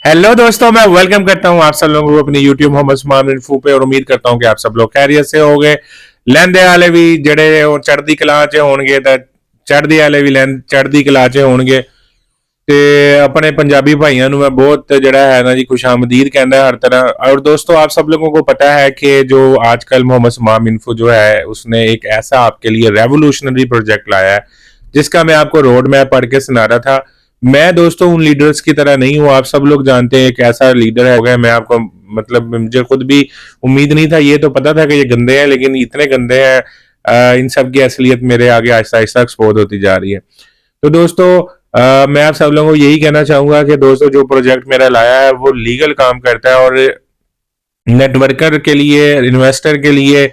Hello दोस्तों, मैं welcome करता हूं आप सब लोगों को अपनी YouTube मोहम्मद सुमान इन्फो पे और उम्मीद करता हूं कि आप सब लोग खैरियत से होंगे। लैंदे वाले भी जड़े चढ़दी कला च होणगे ते चढ़दी वाले भी चढ़दी कला च होणगे ते अपने पंजाबी भाइयों ਨੂੰ मैं बहुत जड़ा है ना जी खुशामदीद कहना हर तरह। और दोस्तों, आप सब लोगों को पता है कि जो आजकल मोहम्मद सुमान इन्फो जो है उसने एक ऐसा आपके लिए रेवोल्यूशनरी प्रोजेक्ट लाया है जिसका मैं आपको रोड मैप पढ़ के सुना रहा था। मैं दोस्तों उन लीडर्स की तरह नहीं हूँ, आप सब लोग जानते हैं एक ऐसा लीडर है हो गया। मैं आपको मतलब मुझे खुद भी उम्मीद नहीं था, ये तो पता था कि ये गंदे हैं लेकिन इतने गंदे हैं। इन सब की असलियत मेरे आगे आहिस्ता आहिस्ता एक्सपोज होती जा रही है। तो दोस्तों, मैं आप सब लोगों को यही कहना चाहूंगा कि दोस्तों जो प्रोजेक्ट मेरा लाया है वो लीगल काम करता है और नेटवर्कर के लिए, इन्वेस्टर के लिए,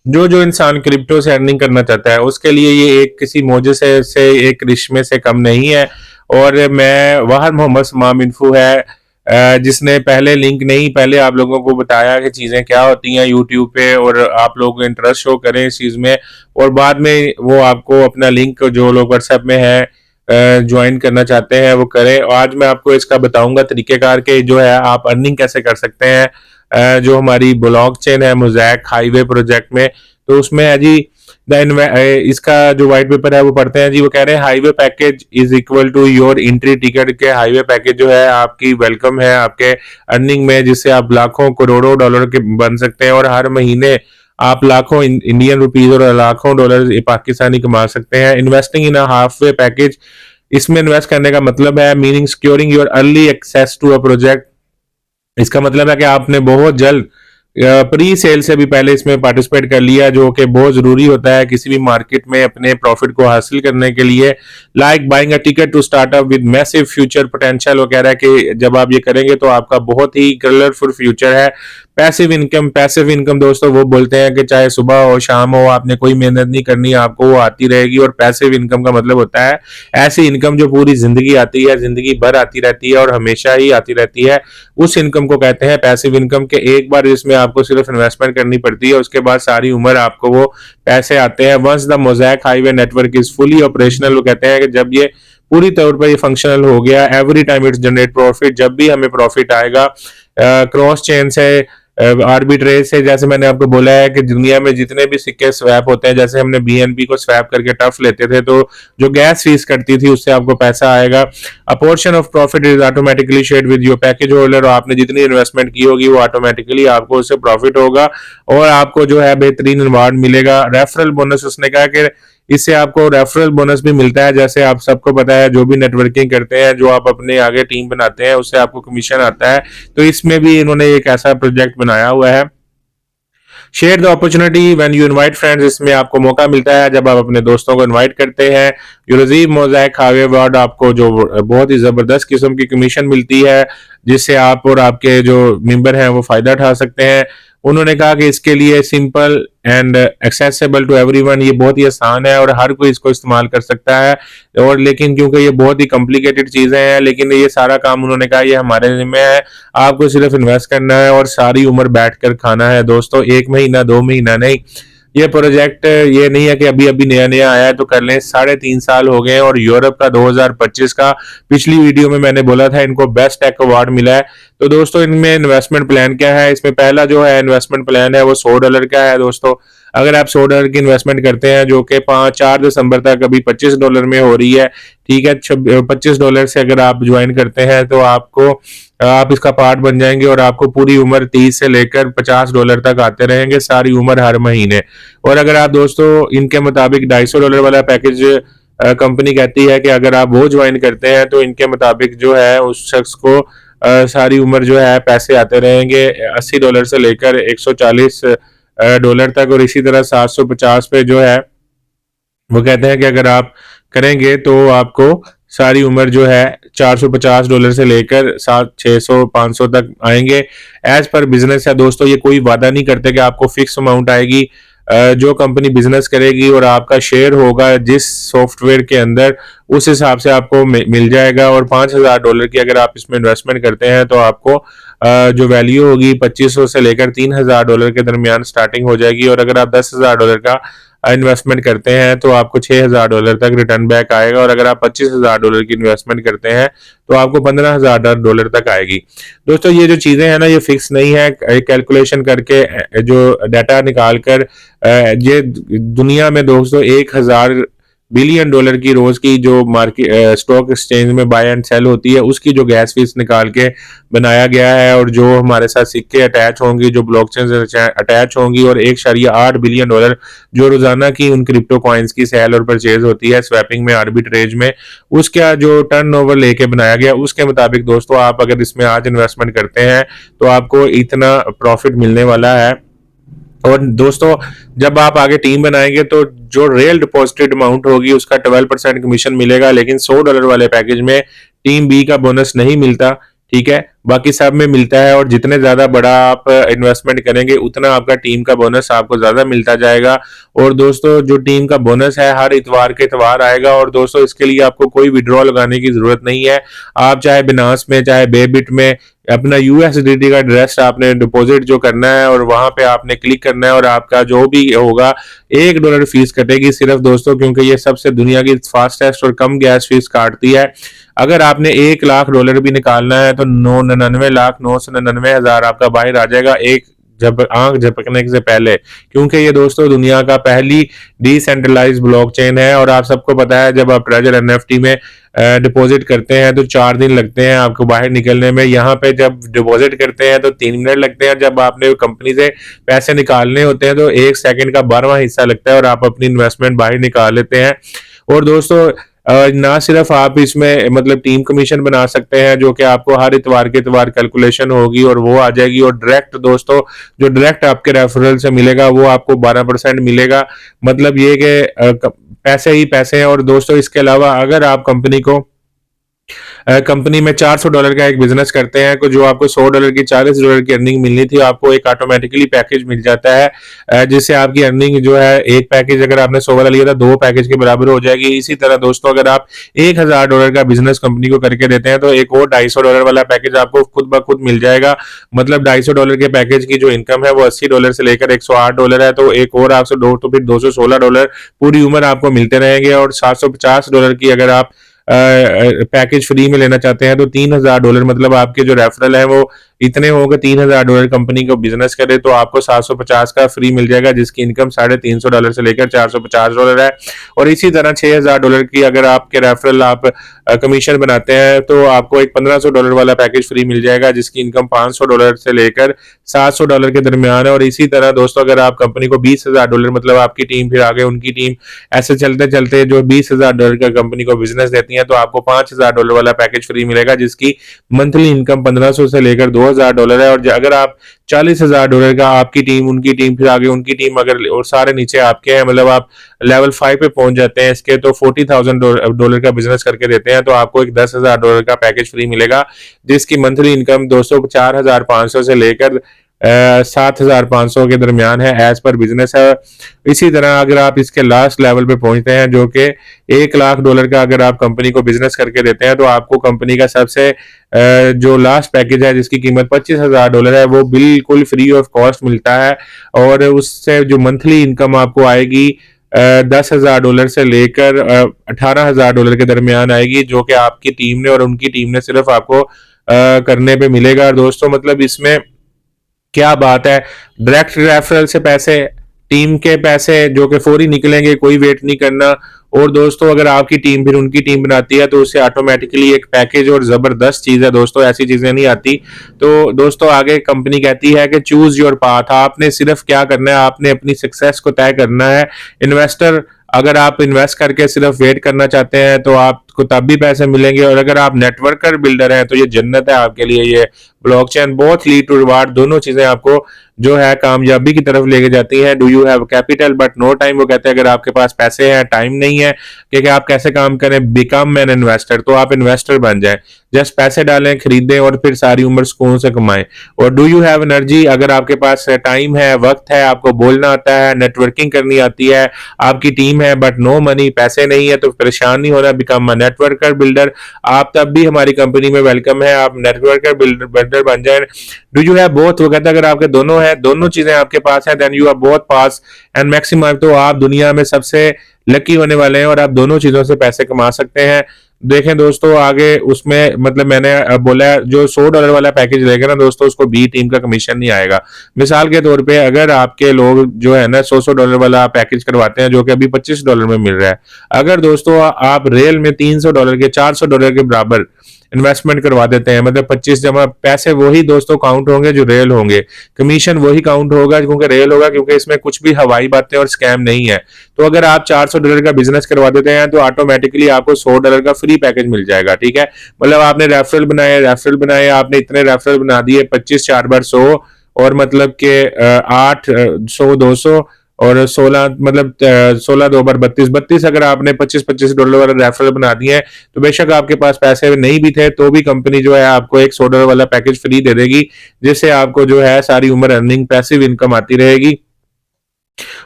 जो जो इंसान क्रिप्टो से अर्निंग करना चाहता है उसके लिए ये एक किसी मोजे से एक रिश्मे से कम नहीं है। और मैं वाहद मोहम्मद समाम इन्फो है जिसने पहले लिंक नहीं, पहले आप लोगों को बताया कि चीज़ें क्या होती हैं यूट्यूब पे और आप लोग इंटरेस्ट शो करें इस चीज़ में और बाद में वो आपको अपना लिंक जो लोग व्हाट्सएप में है ज्वाइन करना चाहते हैं वो करें। और आज मैं आपको इसका बताऊंगा तरीकेकार के जो है आप अर्निंग कैसे कर सकते हैं। जो हमारी ब्लॉकचेन है मोज़ैक हाईवे प्रोजेक्ट में, तो उसमें है जी इसका जो व्हाइट पेपर है वो पढ़ते हैं जी। वो कह रहे हैं highway package is equal to your entry ticket के हाईवे पैकेज जो है आपकी वेलकम है आपके अर्निंग में, जिससे आप लाखों करोड़ों डॉलर के बन सकते हैं और हर महीने आप लाखों इंडियन रुपीज और लाखों डॉलर पाकिस्तानी कमा सकते हैं। Investing in half way package, इसमें इन्वेस्ट करने का मतलब है meaning securing your early access to a project. इसका मतलब है कि आपने बहुत जल्द प्री सेल से भी पहले इसमें पार्टिसिपेट कर लिया, जो कि बहुत जरूरी होता है किसी भी मार्केट में अपने प्रॉफिट को हासिल करने के लिए। Like buying a ticket to startup with massive future potential, वो कह रहा है कि जब आप ये करेंगे तो आपका बहुत ही कलरफुल फ्यूचर है। पैसिव इनकम दोस्तों वो बोलते हैं कि चाहे सुबह हो शाम हो आपने कोई मेहनत नहीं करनी, आपको वो आती रहेगी। और पैसिव इनकम का मतलब होता है ऐसी इनकम जो पूरी जिंदगी आती है, जिंदगी भर आती रहती है और हमेशा ही आती रहती है। उस इनकम को कहते हैं पैसिव इनकम के। एक बार इसमें आपको सिर्फ इन्वेस्टमेंट करनी पड़ती है, उसके बाद सारी उम्र आपको वो पैसे आते हैं। Once the mosaic highway network is fully operational, वो कहते हैं कि जब ये पूरी तौर पर ये फंक्शनल हो गया, every time it's generate profit, जब भी हमें प्रॉफिट आएगा क्रॉस चेन से आर्बिट्रेज से, जैसे मैंने आपको बोला है कि दुनिया में जितने भी सिक्के स्वैप होते हैं, जैसे हमने बीएनबी को स्वैप करके टफ लेते थे तो जो गैस फीस कटती थी उससे आपको पैसा आएगा। अ portion of profit is automatically shared with your package holder, और आपने जितनी इन्वेस्टमेंट की होगी वो ऑटोमेटिकली आपको उससे प्रॉफिट होगा और आपको जो है बेहतरीन रिवार्ड मिलेगा। रेफरल बोनस, उसने कहा कि इससे आपको रेफरल बोनस भी मिलता है। जैसे आप सबको पता है जो भी नेटवर्किंग करते हैं, जो आप अपने आगे टीम बनाते हैं, उससे आपको कमीशन आता है। तो इसमें भी इन्होंने एक ऐसा प्रोजेक्ट बनाया हुआ है। Share the opportunity when you invite friends, इसमें आपको मौका मिलता है जब आप अपने दोस्तों को इनवाइट करते हैं। You receive mosaic highway award, आपको जो बहुत ही जबरदस्त किस्म की कमीशन मिलती है जिससे आप और आपके जो मेंबर हैं वो फायदा उठा सकते हैं। उन्होंने कहा कि इसके लिए simple and accessible to everyone, ये बहुत ही आसान है और हर कोई इसको इस्तेमाल कर सकता है। और लेकिन क्योंकि ये बहुत ही कॉम्प्लिकेटेड चीजें हैं, लेकिन ये सारा काम उन्होंने कहा ये हमारे जिम्मे है, आपको सिर्फ इन्वेस्ट करना है और सारी उम्र बैठकर खाना है दोस्तों। 1 महीना 2 महीना नहीं, ये प्रोजेक्ट ये नहीं है कि अभी अभी नया नया आया है तो कर लें। 3.5 साल हो गए और यूरोप का 2025 का, पिछली वीडियो में मैंने बोला था इनको बेस्ट टेक अवार्ड मिला है। तो दोस्तों इनमें इन्वेस्टमेंट प्लान क्या है, इसमें पहला जो है इन्वेस्टमेंट प्लान है वो $100 का है दोस्तों। अगर आप $100 की इन्वेस्टमेंट करते हैं जो कि 4 दिसंबर तक अभी $25 में हो रही है, ठीक है, $25 से अगर आप ज्वाइन करते हैं तो आपको आप इसका पार्ट बन जाएंगे और आपको पूरी उम्र 30 से लेकर $50 तक आते रहेंगे, सारी उम्र हर महीने। और अगर आप दोस्तों इनके मुताबिक $250 वाला पैकेज कंपनी कहती है कि अगर आप वो ज्वाइन करते हैं तो इनके मुताबिक जो है उस शख्स को सारी उम्र जो है पैसे आते रहेंगे $80 से लेकर $140 तक। और इसी तरह 750 पे जो है वो कहते हैं कि अगर आप करेंगे तो आपको सारी उम्र जो है $450 से लेकर 600-500 तक आएंगे। एज पर बिजनेस है दोस्तों, ये कोई वादा नहीं करते कि आपको फिक्स अमाउंट आएगी। जो कंपनी बिजनेस करेगी और आपका शेयर होगा जिस सॉफ्टवेयर के अंदर, उस हिसाब से आपको मिल जाएगा। और $5000 की अगर आप इसमें इन्वेस्टमेंट करते हैं तो आपको जो वैल्यू होगी $2500 से लेकर $3000 के दरमियान स्टार्टिंग हो जाएगी। और अगर आप $10,000 का इन्वेस्टमेंट करते हैं तो आपको $6,000 तक रिटर्न बैक आएगा, और अगर आप $25,000 की इन्वेस्टमेंट करते हैं तो आपको $15,000 तक आएगी। दोस्तों ये जो चीज़ें हैं ना, ये फिक्स नहीं है, कैलकुलेशन करके जो डाटा निकाल कर ये दुनिया में दोस्तों $1,000 बिलियन की रोज की जो मार्केट स्टॉक एक्सचेंज में बाय एंड सेल होती है, उसकी जो गैस फीस निकाल के बनाया गया है, और जो हमारे साथ सिक्के अटैच होंगी, जो ब्लॉकचेन से अटैच होंगी, और $1.8 बिलियन जो रोजाना की उन क्रिप्टो कॉइन्स की सेल और परचेज होती है स्वैपिंग में, आर्बिट्रेज में, उसका जो टर्नओवर लेके बनाया गया, उसके मुताबिक दोस्तों आप अगर इसमें आज इन्वेस्टमेंट करते हैं तो आपको इतना प्रॉफिट मिलने वाला है। और दोस्तों जब आप आगे टीम बनाएंगे तो जो रियल डिपॉजिटेड अमाउंट होगी उसका 12% कमीशन मिलेगा, लेकिन $100 वाले पैकेज में टीम बी का बोनस नहीं मिलता, ठीक है, बाकी सब में मिलता है। और जितने ज्यादा बड़ा आप इन्वेस्टमेंट करेंगे उतना आपका टीम का बोनस आपको ज्यादा मिलता जाएगा। और दोस्तों जो टीम का बोनस है हर इतवार के इतवार आएगा, और दोस्तों इसके लिए आपको कोई विड्रॉ लगाने की जरूरत नहीं है। आप चाहे बिनास में चाहे बेबिट में अपना USDT का एड्रेस आपने डिपॉजिट जो करना है और वहां पे आपने क्लिक करना है, और आपका जो भी होगा $1 फीस कटेगी सिर्फ दोस्तों, क्योंकि ये सबसे दुनिया की फास्टेस्ट और कम गैस फीस काटती है। अगर आपने $1,00,000 भी निकालना है तो 99,999,000 आपका बाहर आ जाएगा एक जब आंख झपकने से पहले, क्योंकि ये दोस्तों दुनिया का पहली डिसेंट्रलाइज्ड ब्लॉकचेन है। और आप सबको पता है जब आप ट्रेजर NFT में डिपॉजिट करते हैं तो 4 दिन लगते हैं आपको बाहर निकलने में, यहाँ पे जब डिपॉजिट करते हैं तो 3 मिनट लगते हैं, जब आपने कंपनी से पैसे निकालने होते हैं तो 1 सेकंड का 12वां हिस्सा लगता है और आप अपनी इन्वेस्टमेंट बाहर निकाल लेते हैं। और दोस्तों ना सिर्फ आप इसमें मतलब टीम कमीशन बना सकते हैं जो कि आपको हर इतवार के इतवार कैलकुलेशन होगी और वो आ जाएगी, और डायरेक्ट दोस्तों जो डायरेक्ट आपके रेफरल से मिलेगा वो आपको 12% मिलेगा, मतलब ये कि पैसे ही पैसे हैं। और दोस्तों इसके अलावा अगर आप कंपनी में $400 का एक बिजनेस करते हैं तो जो आपको $100 की $40 की अर्निंग मिलनी थी आपको एक ऑटोमेटिकली पैकेज मिल जाता है, जिससे आपकी अर्निंग जो है एक पैकेज अगर आपने 100 वाला लिया था 2 पैकेज के बराबर हो जाएगी। इसी तरह दोस्तों अगर आप $1,000 का बिजनेस कंपनी को करके देते हैं तो एक और $250 वाला पैकेज आपको खुद ब खुद मिल जाएगा। मतलब $250 के पैकेज की जो इनकम है वो $80 से लेकर $108 है, तो एक और आपसे तो फिर $216 पूरी उम्र आपको मिलते रहेंगे। और $750 की अगर आप पैकेज फ्री में लेना चाहते हैं तो $3,000 मतलब आपके जो रेफरल है वो इतने होंगे, $3,000 कंपनी को बिजनेस करे तो आपको 750 का फ्री मिल जाएगा, जिसकी इनकम $350 से लेकर $450 है। और इसी तरह $6,000 की अगर आपके रेफरल आप कमीशन बनाते हैं तो आपको एक $1,500 वाला पैकेज फ्री मिल जाएगा, जिसकी इनकम $500 से लेकर $700 के दरमियान है। और इसी तरह दोस्तों अगर आप कंपनी को $20,000 मतलब आपकी टीम फिर आगे उनकी टीम ऐसे चलते चलते जो $20,000 का कंपनी को बिजनेस देती है तो आपको $5,000 वाला पैकेज फ्री मिलेगा, जिसकी मंथली इनकम 1,500 से लेकर $2,000 है। और अगर आप $40,000 का आपकी टीम उनकी टीम फिर आगे उनकी टीम अगर और सारे नीचे आपके हैं, मतलब आप लेवल 5 पे पहुंच जाते हैं इसके, तो $40,000 का बिजनेस करके देते हैं तो आपको एक $10,000 का पैकेज फ्री मिलेगा, जिसकी मंथली इनकम दोस्तों 4,500 से लेकर 7,500 के दरमियान है, एज पर बिजनेस है। इसी तरह अगर आप इसके लास्ट लेवल पे पहुंचते हैं जो कि $1,00,000 का अगर आप कंपनी को बिजनेस करके देते हैं तो आपको कंपनी का सबसे जो लास्ट पैकेज है जिसकी कीमत $25,000 है वो बिल्कुल फ्री ऑफ कॉस्ट मिलता है, और उससे जो मंथली इनकम आपको आएगी $10,000 से लेकर $18,000 के दरमियान आएगी, जो कि आपकी टीम ने और उनकी टीम ने सिर्फ आपको करने पे मिलेगा। और दोस्तों मतलब इसमें क्या बात है, डायरेक्ट रेफरल से पैसे, टीम के पैसे जो कि फौरी निकलेंगे, कोई वेट नहीं करना। और दोस्तों अगर आपकी टीम फिर उनकी टीम बनाती है तो उससे ऑटोमेटिकली एक पैकेज, और जबरदस्त चीज है दोस्तों, ऐसी चीजें नहीं आती। तो दोस्तों आगे कंपनी कहती है कि चूज योर पाथ, आपने सिर्फ क्या करना है, आपने अपनी सक्सेस को तय करना है। इन्वेस्टर अगर आप इन्वेस्ट करके सिर्फ वेट करना चाहते हैं तो आपको तब भी पैसे मिलेंगे, और अगर आप नेटवर्कर बिल्डर हैं तो ये जन्नत है आपके लिए। ये ब्लॉकचेन बहुत लीड टू रिवार्ड दोनों चीजें आपको जो है कामयाबी की तरफ लेके जाती हैं। Do you have capital but no time, वो कहते हैं अगर आपके पास पैसे हैं टाइम नहीं है कि आप कैसे काम करें, बिकम एन इन्वेस्टर, तो आप इन्वेस्टर बन जाए, जस्ट पैसे डालें, खरीदें और फिर सारी उम्र सुकून से कमाएं। और डू यू हैव एनर्जी, अगर आपके पास टाइम है, वक्त है, आपको बोलना आता है, नेटवर्किंग करनी आती है, आपकी टीम है बट नो मनी, पैसे नहीं है, तो परेशान नहीं होना, बिकम एन नेटवर्कर बिल्डर, आप तब भी हमारी कंपनी में वेलकम है, आप नेटवर्कर बिल्डर बन जाए। डू यू हैव बोथ, वो कहता है अगर आपके दोनों है, दोनों चीजें आपके पास है, then you are both pass and maximum, तो आप दुनिया में सबसे लकी होने वाले हैं और आप दोनों चीजों से पैसे कमा सकते हैं। देखें दोस्तों आगे उसमें मतलब मैंने बोला जो $100 वाला पैकेज लेगा ना दोस्तों, उसको बी टीम का कमीशन नहीं आएगा। मिसाल के तौर पे अगर आपके लोग जो है ना $100 वाला पैकेज करवाते हैं जो कि अभी $25 में मिल रहा है, अगर दोस्तों आप रेल में $300 के $400 के बराबर इन्वेस्टमेंट करवा देते हैं, मतलब 25 जमा पैसे वही दोस्तों काउंट होंगे जो रेल होंगे, कमीशन वही काउंट होगा क्योंकि रेल होगा, क्योंकि इसमें कुछ भी हवाई बातें और स्कैम नहीं है। तो अगर आप $400 का बिजनेस करवा देते हैं तो ऑटोमेटिकली आपको $100 का फ्री पैकेज मिल जाएगा, ठीक है। मतलब आपने रेफरल बनाए आपने इतने रेफरल बना दिए, 25 4 बार 100 और मतलब के 8 100 200 और 16 मतलब 16 2 बार 32 अगर आपने $25 वाला रेफरल बना दिए हैं तो बेशक आपके पास पैसे नहीं भी थे तो भी कंपनी जो है आपको एक $100 वाला पैकेज फ्री दे देगी, जिससे आपको जो है सारी उम्र अर्निंग पैसिव इनकम आती रहेगी।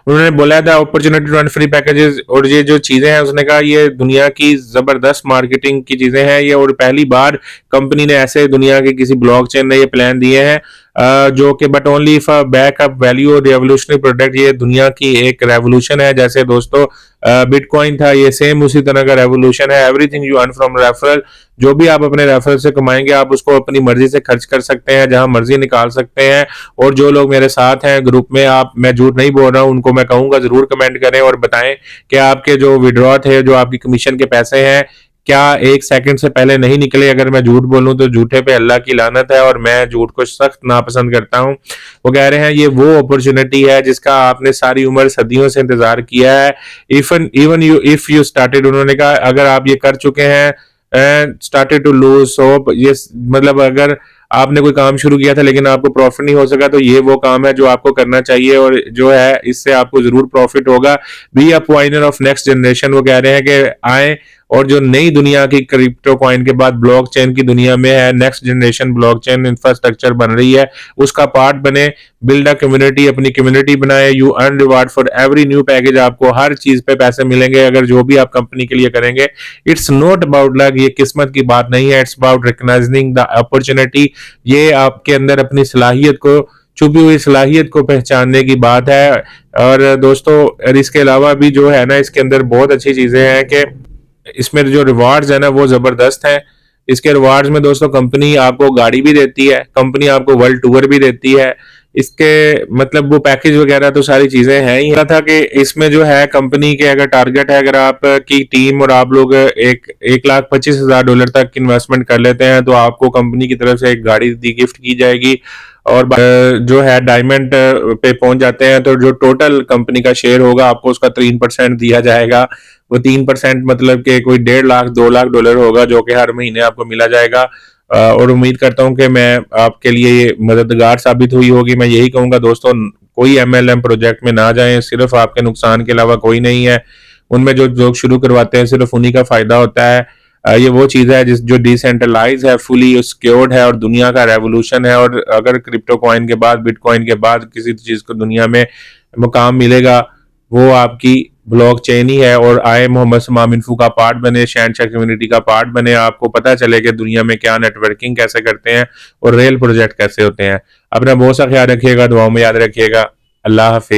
उन्होंने बोला था opportunity to earn free packages, और ये जो चीजें हैं उसने कहा ये दुनिया की जबरदस्त मार्केटिंग की चीजें हैं ये, और पहली बार कंपनी ने ऐसे दुनिया के किसी ब्लॉकचेन ने ये प्लान दिए हैं जो कि but only if backup value और रेवोल्यूशनरी प्रोडक्ट, ये दुनिया की एक रेवोल्यूशन है। जैसे दोस्तों बिटकॉइन था, ये सेम उसी तरह का रेवोल्यूशन है। Everything you earn from referral, जो भी आप अपने रेफरल से कमाएंगे आप उसको अपनी मर्जी से खर्च कर सकते हैं, जहां मर्जी निकाल सकते हैं। और जो लोग मेरे साथ हैं ग्रुप में, आप मैं झूठ नहीं बोल रहा हूं, उनको मैं कहूंगा जरूर कमेंट करें और बताएं कि आपके जो विड्रॉ थे, जो आपकी कमीशन के पैसे हैं, क्या 1 सेकंड से पहले नहीं निकले। अगर मैं झूठ बोलूं तो झूठे पे अल्लाह की लानत है और मैं झूठ को सख्त नापसंद करता हूं। वो कह रहे हैं ये वो अपॉर्चुनिटी है जिसका आपने सारी उम्र सदियों से इंतजार किया है। Even you if you started, उन्होंने कहा अगर आप ये कर चुके हैं and started to lose hope, ये मतलब अगर आपने कोई काम शुरू किया था लेकिन आपको प्रॉफिट नहीं हो सका तो ये वो काम है जो आपको करना चाहिए और जो है इससे आपको जरूर प्रॉफिट होगा। Be a pioneer of next generation, वो कह रहे हैं कि आए और जो नई दुनिया की क्रिप्टो कॉइन के बाद ब्लॉकचेन की दुनिया में है, नेक्स्ट जनरेशन ब्लॉकचेन इंफ्रास्ट्रक्चर बन रही है, उसका पार्ट बने, बिल्ड अ कम्युनिटी, अपनी कम्युनिटी बनाए। You earn reward for every new package, आपको हर चीज पे पैसे मिलेंगे अगर जो भी आप कंपनी के लिए करेंगे। इट्स नॉट अबाउट लक, ये किस्मत की बात नहीं है, it's about recognising the opportunity, ये आपके अंदर अपनी सलाहियत को, छुपी हुई सलाहियत को पहचानने की बात है। और दोस्तों इसके अलावा भी जो है ना इसके अंदर बहुत अच्छी चीजें हैं कि इसमें जो रिवार्ड्स है ना वो जबरदस्त है। इसके रिवार्ड्स में दोस्तों कंपनी आपको गाड़ी भी देती है, कंपनी आपको वर्ल्ड टूर भी देती है, इसके मतलब वो पैकेज वगैरह तो सारी चीजें हैं ही। था कि इसमें जो है कंपनी के अगर टारगेट है, अगर आपकी टीम और आप लोग $1,25,000 तक इन्वेस्टमेंट कर लेते हैं तो आपको कंपनी की तरफ से एक गाड़ी दी गिफ्ट की जाएगी। और जो है डायमंड पे पहुंच जाते हैं तो जो टोटल कंपनी का शेयर होगा आपको उसका 3% दिया जाएगा। वो 3% मतलब कि कोई 1.5 लाख $2 लाख होगा जो कि हर महीने आपको मिला जाएगा। और उम्मीद करता हूं कि मैं आपके लिए ये मददगार साबित हुई होगी। मैं यही कहूंगा दोस्तों कोई MLM प्रोजेक्ट में ना जाएं, सिर्फ आपके नुकसान के अलावा कोई नहीं है। उनमें जो लोग शुरू करवाते हैं सिर्फ उन्हीं का फायदा होता है। ये वो चीज है जिस जो डिसेंट्रलाइज है, फुली सिक्योर्ड है और दुनिया का रेवोल्यूशन है। और अगर क्रिप्टो कॉइन के बाद, बिटकॉइन के बाद किसी चीज को दुनिया में मुकाम मिलेगा वो आपकी ब्लॉकचेन ही है। और आए मोहम्मद समाम इन्फो का पार्ट बने, शहनशाह कम्युनिटी का पार्ट बने, आपको पता चले कि दुनिया में क्या नेटवर्किंग कैसे करते हैं और रेल प्रोजेक्ट कैसे होते हैं। अपना बहुत सा ख्याल रखिएगा, दुआओं में याद रखिएगा। अल्लाह हाफिज।